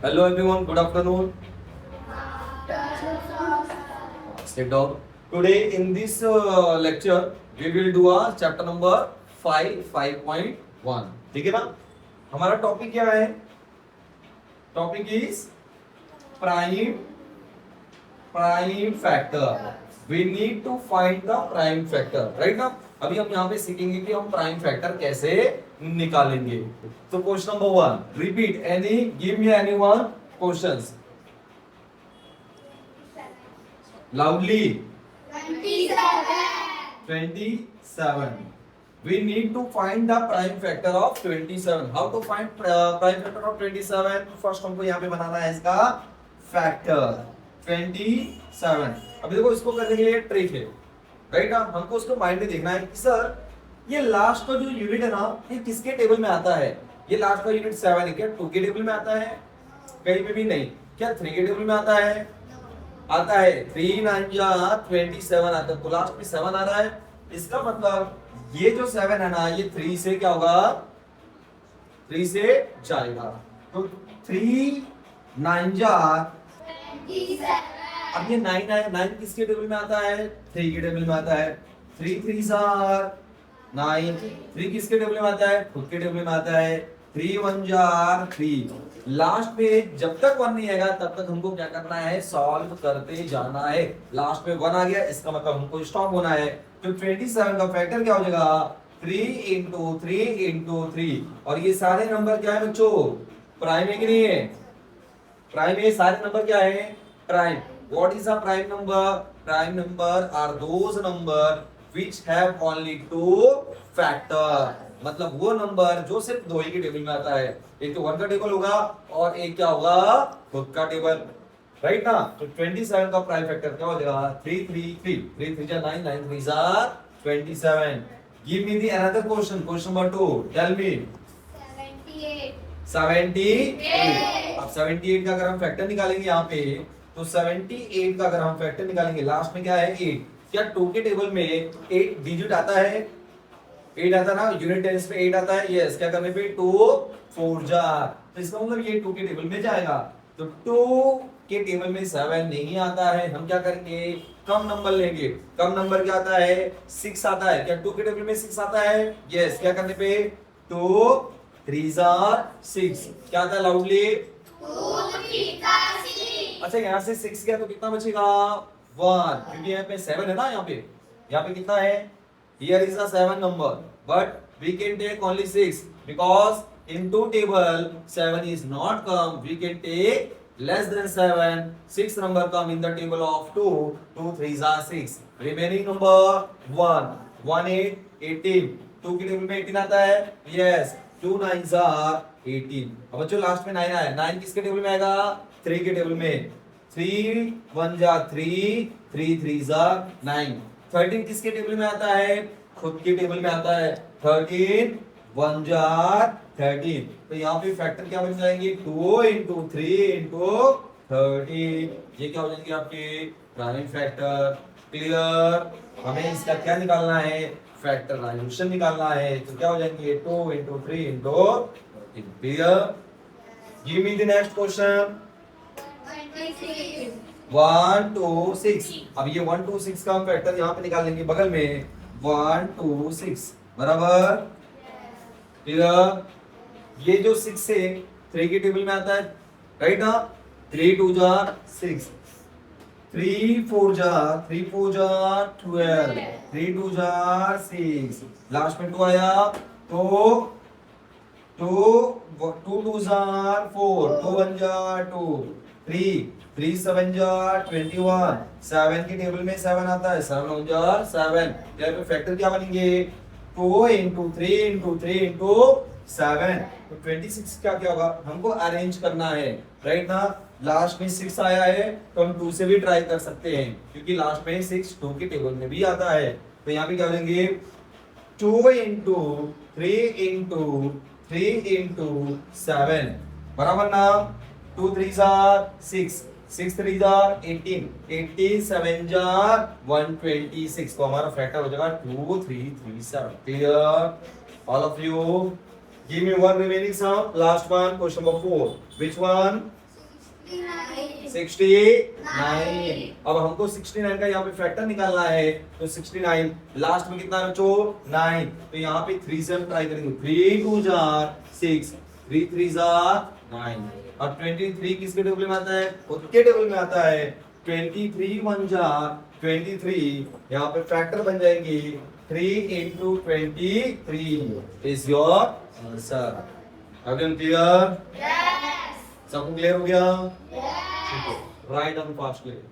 Hello everyone, good afternoon. Sit down. Today in this lecture we will do a chapter number 5.1. ठीक है ना? हमारा topic क्या है? Topic is prime factor. We need to find the prime factor, right ना? अभी हम यहाँ पे सीखेंगे कि हम प्राइम फैक्टर कैसे निकालेंगे. तो question number 1, repeat any, give me any one questions loudly. 27. We need to find the prime factor of 27. How to find prime factor of 27? First हमको यहाँ पे बनाना है इसका फैक्टर 27. अभी देखो इसको करने के लिए ट्रिक है, राइट ना? हमको उसको माइंड में देखना है कि सर ये लास्ट का जो यूनिट है ना, ये किसके टेबल में आता है? ये लास्ट का यूनिट 7 है, क्या 2 के टेबल में आता है? कहीं पे भी नहीं. क्या 3 के टेबल में आता है? आता है. 3 9 27 आता है, तो लास्ट में 7 आ रहा है. इसका मतलब ये जो 7 है ना, ये 3 से क्या होगा? 3 से जाएगा. तो 3 9 अब ये 9 है, 9 किसके टेबल में आता है? 3 के टेबल में आता है. 3 3 9. 3 किसके टेबल में आता है? खुद के टेबल में आता है. 3 1 3. लास्ट में जब तक 1 नहीं आएगा तब तक हमको क्या करना है? सॉल्व करते जाना है. लास्ट में 1 आ गया, इसका मतलब हमको स्टॉप होना है. तो 27 का फैक्टर क्या हो जाएगा? 3 इंटू 3 इंटू 3. और ये सारे नंबर क्या है बच्चों? प्राइम है कि नहीं है? प्राइम है. सारे नंबर क्या है? Prime. What is a prime number? Prime number are those number which have only 2 factor. मतलब वो नंबर जो सिर्फ 2 ही के टेबल में आता है. एक तो 1 का टेबल होगा और एक क्या होगा? खुद का टेबल, राइट ना? तो 27 का प्राइम फैक्टर क्या हो जाएगा? 3 3 3. 3 3 9 9 3 27. Give me the another question. Question number 2. Tell me. 78. अब 78 का अगर हम फैक्टर निकालेंगे यहाँ पे, तो 78 का अगर हम फैक्टर निकालेंगे, लास्ट में क्या है? 8. क्या 2 के टेबल में 8 डिजिट आता है? 8 आता ना, यूनिट टेंस पे 8 आता है. यस. क्या करने पे? 2 4 तो इसका मतलब ये 2 के टेबल में जाएगा. तो 2 के टेबल में 7 नहीं आता है. हम क्या करेंगे? कम नंबर लेंगे. कम नंबर क्या आता है? 6 आता है. क्या 2 के टेबल में 6 आता है? यस. क्या करने पे? 2 3 6. क्या आता है? लाउडली. अच्छा, यहाँ से 6 गया तो कितना बचेगा? 1. क्योंकि यहाँ पे 7 है ना. यहाँ पे कितना है? Here is a 7 number, but we can take only 6 because in 2 table 7 is not come. We can take less than 7. 6 number come in the table of 2. 2 3 6. Remaining number 1 1 8 18. 2 के टेबल में 18 आता है. Yes. 2 9 18. अब बच्चों लास्ट में 9 आया. 9 किसके table में आएगा? 3 के टेबल में. 3 1 3 3 3 9. 13 किसके टेबल में आता है? खुद के टेबल में आता है. 13 1 13. तो यहाँ पे फैक्टर क्या बन जाएंगे? 2 इंटू 3 इंटू 13. ये क्या हो जाएंगे आपके? Prime factor. क्लियर? हमें इसका क्या निकालना है? फैक्टराइजेशन निकालना है. तो क्या हो जाएंगे? 2 into 3 into 13. Clear? Give me the next question. 1 2 6. अब ये 1 2 6 का हम फैक्टर यहाँ पे निकाल लेंगे बगल में. 1 2 6 बराबर. क्लियर? ये जो 6 है 3 के टेबल में आता है, राइट ना? 3 2 6. 3 4 12. 3 2 6. लास्ट में 2 आया तो 2 2 4. 2 1 2. 3 3 7 21. 7 के टेबल में 7 आता है. 7 1 7. यहाँ पे फैक्टर क्या बनेंगे? 2 इंटू 3 इंटू 3 इंटू 7. तो 26 का क्या होगा? हमको अरेंज करना है, राइट ना? लास्ट में 6 आया है तो हम 2 से भी ट्राई कर सकते हैं, क्योंकि लास्ट में 6 2 के टेबल में भी आता है. तो यहाँ पे क्या बनेंगे? 2 इंटू 3 इंटू 3 इंटू 7 बराबर ना? 2 3 6. 6 3 18. 18 7 126. तो हमारा फैक्टर हो जाएगा 2 3 3 7. Clear? All of you? Give me one remaining sum. Last one, question number 4. Which one? 69। अब हमको 69 का यहाँ पे फैक्टर निकालना है, तो 69 लास्ट में कितना है बच्चों 9, तो यहाँ पे 3 से हम ट्राई करेंगे, 3 2 जार 6, 3 3 जार 9। अब 23 किसके टेबल में आता है, उसके टेबल में आता है, 23 1 जार 23, यहाँ पे फैक्टर बन जाएंगे 3 into 23 is your answer। Again clear? सबको क्लियर हो गया? Right on fast clear.